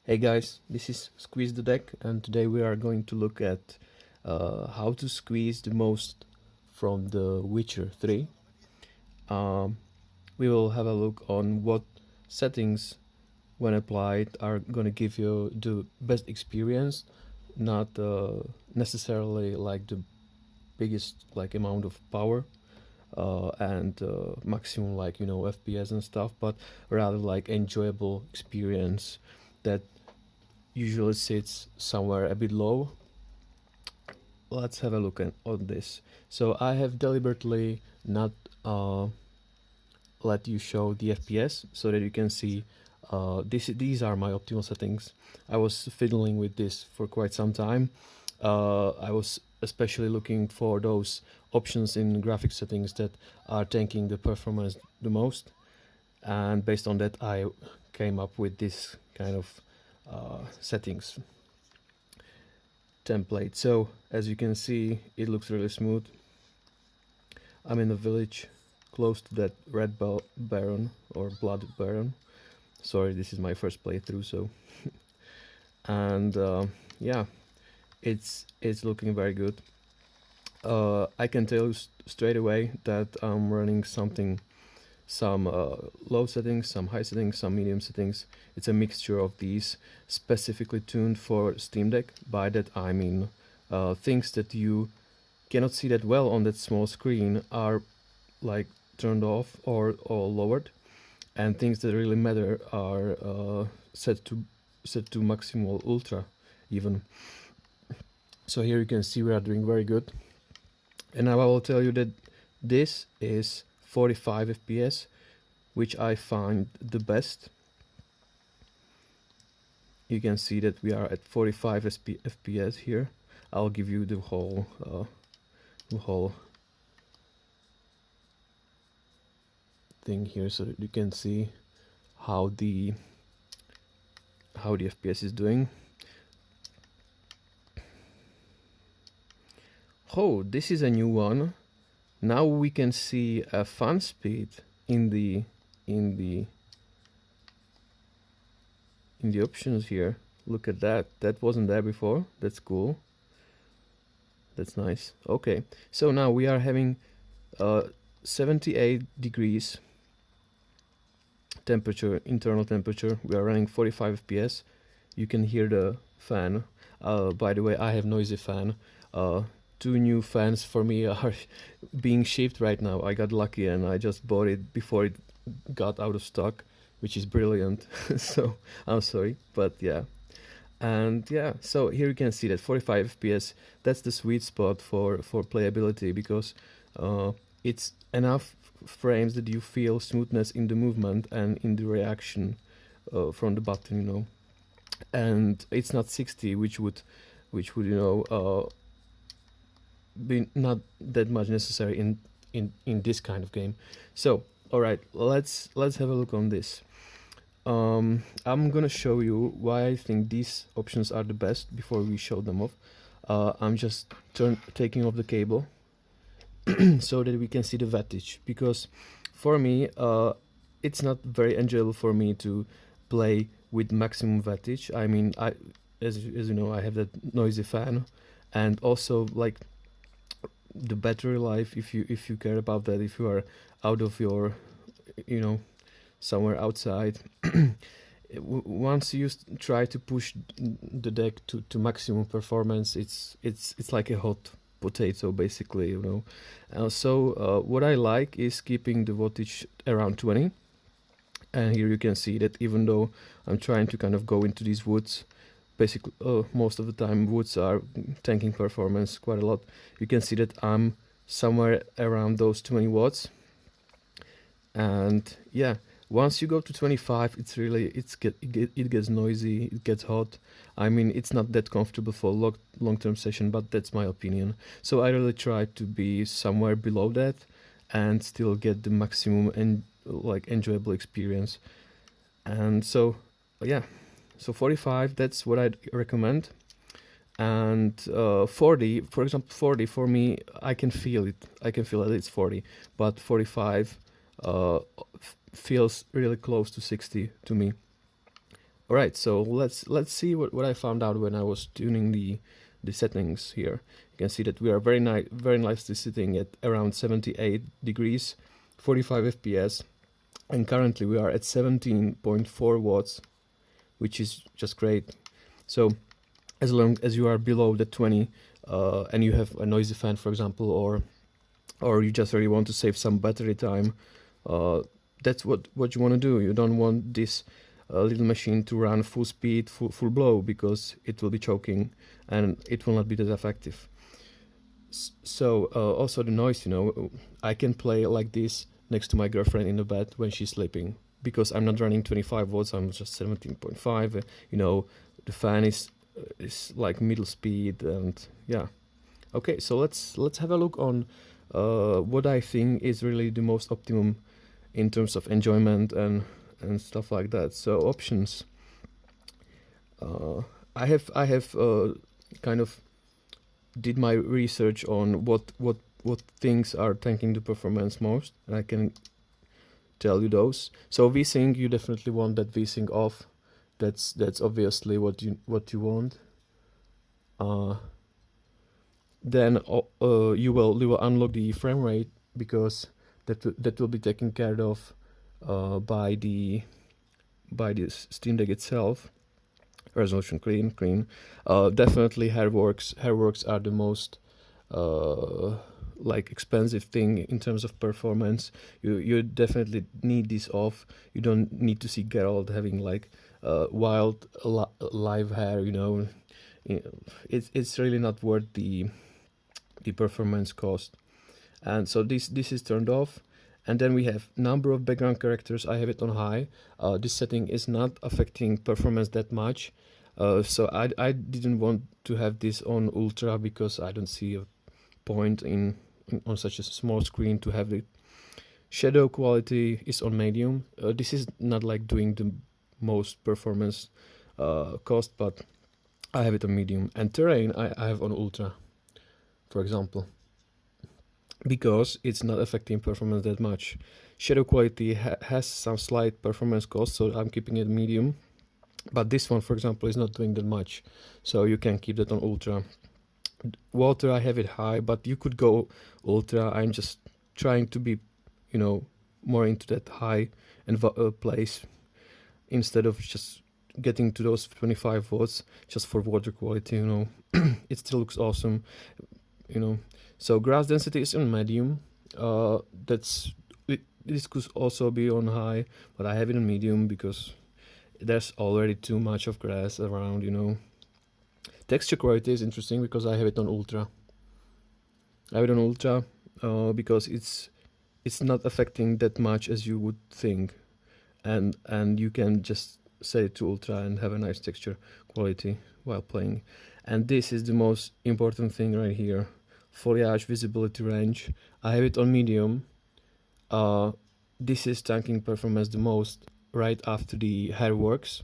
Hey guys, this is Squeeze the Deck, and today we are going to look at how to squeeze the most from The Witcher 3. Um, we will have a look on what settings, when applied, are going to give you the best experience, not necessarily like the biggest like amount of power and maximum like FPS and stuff, but rather like enjoyable experience that usually sits somewhere a bit low. Let's have a look on this. So I have deliberately not let you show the FPS so that you can see these are my optimal settings. I was fiddling with this for quite some time. I was especially looking for those options in graphic settings that are tanking the performance the most, and based on that I came up with this kind of settings template. So as you can see, it looks really smooth. I'm in a village close to that red baron or blood baron. Sorry, this is my first playthrough, so and yeah, it's looking very good. I can tell you straight away that I'm running some low settings, some high settings, some medium settings. It's a mixture of these, specifically tuned for Steam Deck. By that I mean things that you cannot see that well on that small screen are like turned off or lowered, and things that really matter are set to maximal ultra even. So here you can see we are doing very good. And now I will tell you that this is 45 FPS, which I find the best. You can see that we are at 45 FPS here. I'll give you the whole thing here so that you can see how the FPS is doing. Oh, this is a new one. Now we can see a fan speed in the options here. Look at that. That wasn't there before. That's cool. That's nice. Okay, so now we are having 78 degrees temperature, internal temperature. We are running 45 FPS. You can hear the fan. By the way, I have noisy fan. Two new fans for me are being shipped right now. I got lucky and I just bought it before it got out of stock, which is brilliant. So I'm sorry, but yeah. And yeah, so here you can see that 45 FPS, that's the sweet spot for playability, because it's enough frames that you feel smoothness in the movement and in the reaction from the button, and it's not 60, which would be not that much necessary in this kind of game. So all right, let's have a look on this. I'm gonna show you why I think these options are the best before we show them off. I'm just taking off the cable so that we can see the wattage, because for me it's not very enjoyable for me to play with maximum wattage. I mean, as you know, I have that noisy fan, and also like the battery life, if you care about that, if you are out of your somewhere outside. Once you try to push the deck to maximum performance, it's like a hot potato basically, so what I like is keeping the wattage around 20. And here you can see that even though I'm trying to kind of go into these woods, basically most of the time woods are tanking performance quite a lot. You can see that I'm somewhere around those 20 watts. And yeah, once you go to 25, it gets noisy, it gets hot. I mean, it's not that comfortable for long-term session, but that's my opinion. So I really try to be somewhere below that and still get the maximum and like enjoyable experience. And so yeah, so 45, that's what I'd recommend. And 40, for example, 40 for me, I can feel it. I can feel that it's 40, but 45 feels really close to 60 to me. All right, so let's see what I found out when I was tuning the settings here. You can see that we are very nicely sitting at around 78 degrees, 45 FPS, and currently we are at 17.4 watts, which is just great. So as long as you are below the 20 and you have a noisy fan, for example, or you just really want to save some battery time, that's what you want to do. You don't want this little machine to run full speed, full blow, because it will be choking and it will not be that effective. So also the noise, I can play like this next to my girlfriend in the bed when she's sleeping, because I'm not running 25 watts, I'm just 17.5. The fan is like middle speed, and yeah. Okay, so let's have a look on what I think is really the most optimum in terms of enjoyment and stuff like that. So options. I have kind of did my research on what things are tanking the performance most, and I can tell you those. So VSync, you definitely want that VSync off. That's obviously what you want. Then you will unlock the frame rate, because that will be taken care of by the Steam Deck itself. Resolution clean. Definitely Hairworks are the most like expensive thing in terms of performance. You definitely need this off. You don't need to see Geralt having like wild live hair. It's really not worth the performance cost. And so this is turned off. And then we have number of background characters. I have it on high. This setting is not affecting performance that much. So I didn't want to have this on ultra, because I don't see a point on such a small screen to have it. Shadow quality is on medium. This is not like doing the most performance cost, but I have it on medium. And terrain I have on ultra, for example, because it's not affecting performance that much. Shadow quality has some slight performance cost, so I'm keeping it medium. But this one, for example, is not doing that much, so you can keep that on ultra. Water, I have it high, but you could go ultra. I'm just trying to be, more into that high and place, instead of just getting to those 25 watts just for water quality. It still looks awesome. So grass density is on medium. This could also be on high, but I have it on medium because there's already too much of grass around. Texture quality is interesting because I have it on ultra. I have it on ultra because it's not affecting that much as you would think, and you can just set it to ultra and have a nice texture quality while playing. And this is the most important thing right here: foliage visibility range. I have it on medium. This is tanking performance the most right after the Hairworks.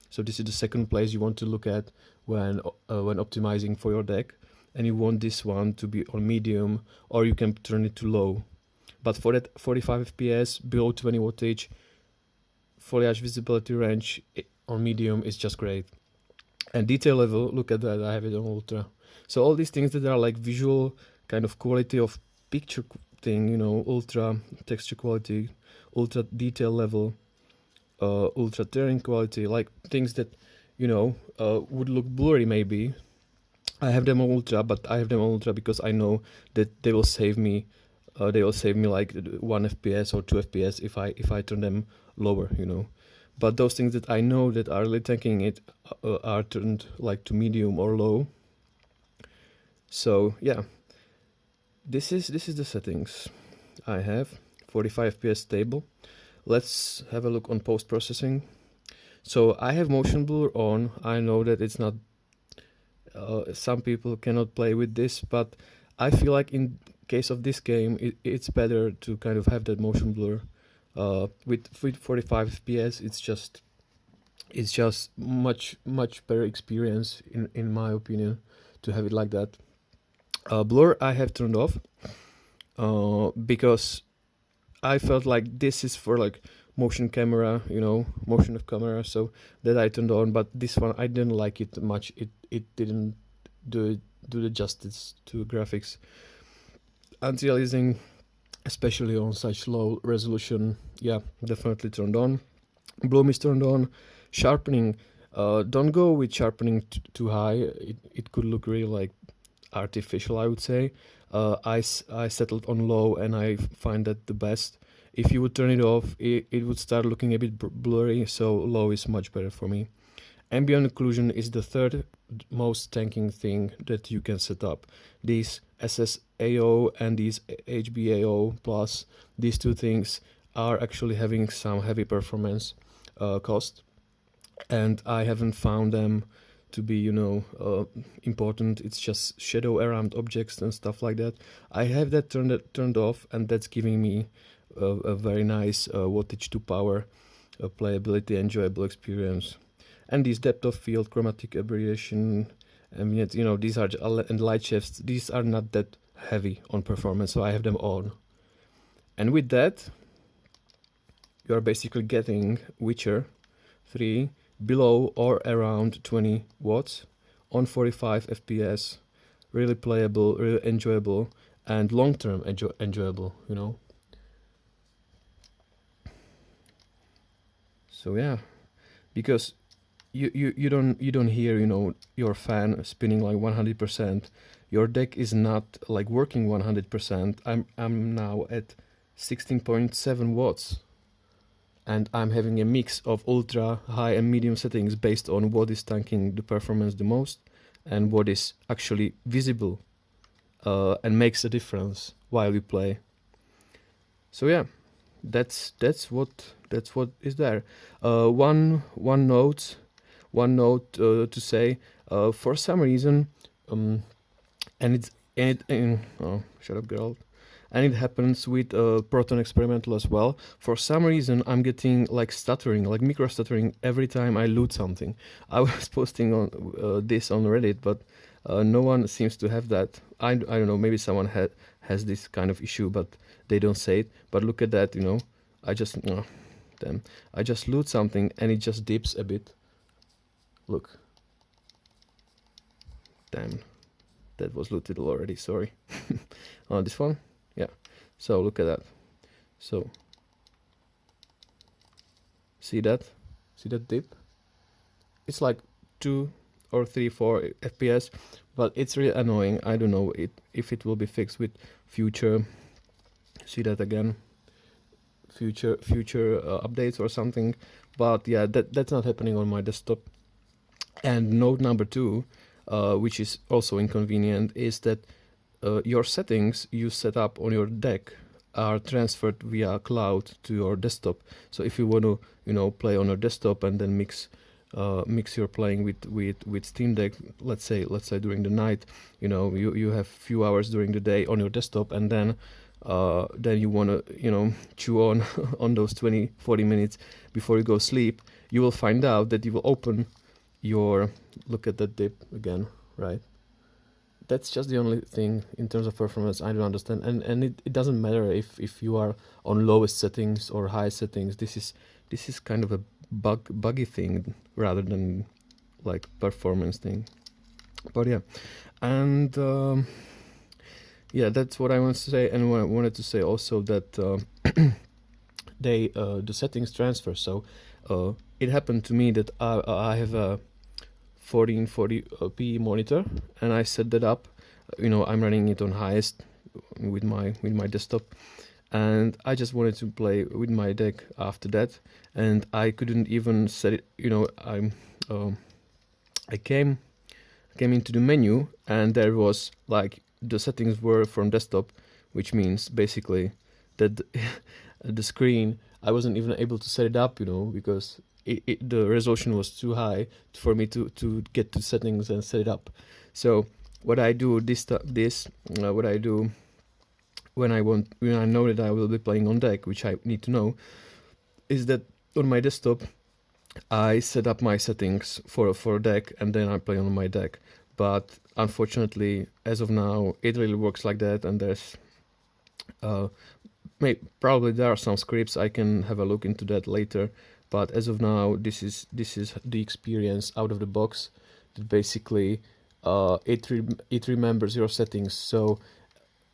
So this is the second place you want to look at when optimizing for your deck, and you want this one to be on medium, or you can turn it to low. But for that 45 FPS below 20 wattage, foliage visibility range on medium is just great. And detail level, look at that, I have it on ultra. So all these things that are like visual kind of quality of picture thing, ultra texture quality, ultra detail level, ultra terrain quality, like things that would look blurry maybe. I have them on ultra, but I have them on ultra because I know that they will save me. They will save me like 1 FPS or 2 FPS if I turn them lower. But those things that I know that are really tanking it are turned like to medium or low. So yeah, this is the settings I have. 45 FPS stable. Let's have a look on post-processing. So I have motion blur on. I know that it's not, some people cannot play with this, but I feel like in case of this game, it's better to kind of have that motion blur. With 45 FPS, it's just much better experience in my opinion to have it like that. Blur I have turned off because I felt like this is for like motion camera, motion of camera. So that I turned on, but this one I didn't like it much. It didn't do the justice to graphics. Anti-aliasing, especially on such low resolution, yeah, definitely turned on. Bloom is turned on. Sharpening, don't go with sharpening too high. It could look really like artificial, I would say. I settled on low, and I find that the best. If you would turn it off, it would start looking a bit blurry, so low is much better for me. Ambient occlusion is the third most tanking thing that you can set up. These SSAO and these HBAO plus, these two things are actually having some heavy performance cost, and I haven't found them to be important. It's just shadow around objects and stuff like that. I have that turned off, and that's giving me a very nice wattage to power playability, enjoyable experience. And these depth of field, chromatic aberration, and these are, and light shifts, these are not that heavy on performance, so I have them on. And with that, you are basically getting Witcher 3 below or around 20 watts on 45 FPS, really playable, really enjoyable, and long-term enjoyable, So yeah, because you don't hear your fan spinning like 100%. Your deck is not like working 100%. I'm now at 16.7 watts, and I'm having a mix of ultra high and medium settings based on what is tanking the performance the most and what is actually visible and makes a difference while you play. So yeah, that's what is there. One note to say, for some reason, oh, shut up, girl. And it happens with Proton Experimental as well. For some reason, I'm getting like stuttering, like micro stuttering every time I loot something. I was posting on this on Reddit, but no one seems to have that. I don't know, maybe someone has this kind of issue, but they don't say it. But look at that, I just I just loot something and it just dips a bit. Look. Damn. That was looted already, sorry. This one? Yeah. So look at that. So see that? See that dip? It's like 2 or 3, 4 FPS, but it's really annoying. I don't know if it will be fixed with future. See that again? Future updates or something. But yeah, that's not happening on my desktop. And note number 2, which is also inconvenient, is that your settings you set up on your deck are transferred via cloud to your desktop. So if you want to play on your desktop and then mix your playing with Steam Deck, let's say during the night, you have few hours during the day on your desktop, and then you want to chew on on those 20-40 minutes before you go sleep. You will find out that you will open your, look at that dip again, right? That's just the only thing in terms of performance I don't understand, and it doesn't matter if you are on lowest settings or high settings. This is kind of a buggy thing rather than like performance thing. But yeah, and yeah, that's what I wanted to say. And I wanted to say also that the settings transfer. So it happened to me that I have a 1440p monitor, and I set that up. I'm running it on highest with my desktop, and I just wanted to play with my deck after that, and I couldn't even set it. I came into the menu, and there was like the settings were from desktop, which means basically that the screen, I wasn't even able to set it up, because the resolution was too high for me to get to settings and set it up. So what I do what I do when I know that I will be playing on deck, which I need to know, is that on my desktop I set up my settings for deck, and then I play on my deck. But unfortunately, as of now, it really works like that, and there's Probably there are some scripts. I can have a look into that later, but as of now, this is the experience out of the box. That basically, it remembers your settings. So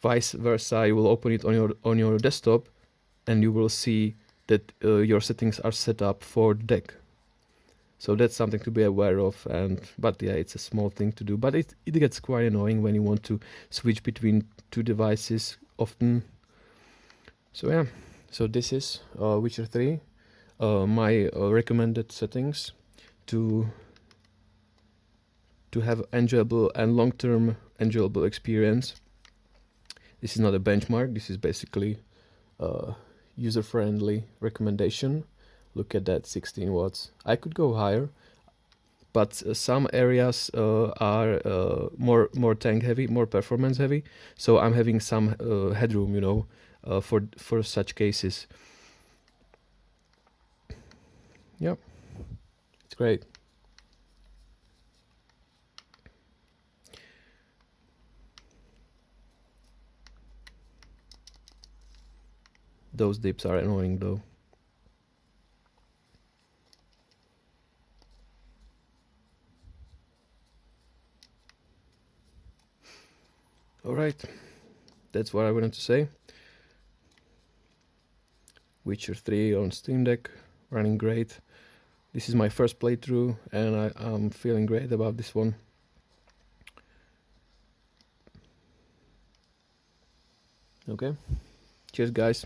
vice versa, you will open it on your desktop, and you will see that your settings are set up for the deck. So that's something to be aware of. But yeah, it's a small thing to do. But it gets quite annoying when you want to switch between two devices often. So yeah, so this is Witcher 3. My recommended settings to have enjoyable and long-term enjoyable experience. This is not a benchmark. This is basically a user-friendly recommendation. Look at that, 16 watts. I could go higher, but some areas are more tank heavy, more performance heavy. So I'm having some headroom, for such cases. Yep, it's great. Those dips are annoying though. Alright, that's what I wanted to say. Witcher 3 on Steam Deck, running great. This is my first playthrough and I'm feeling great about this one. Okay, cheers guys.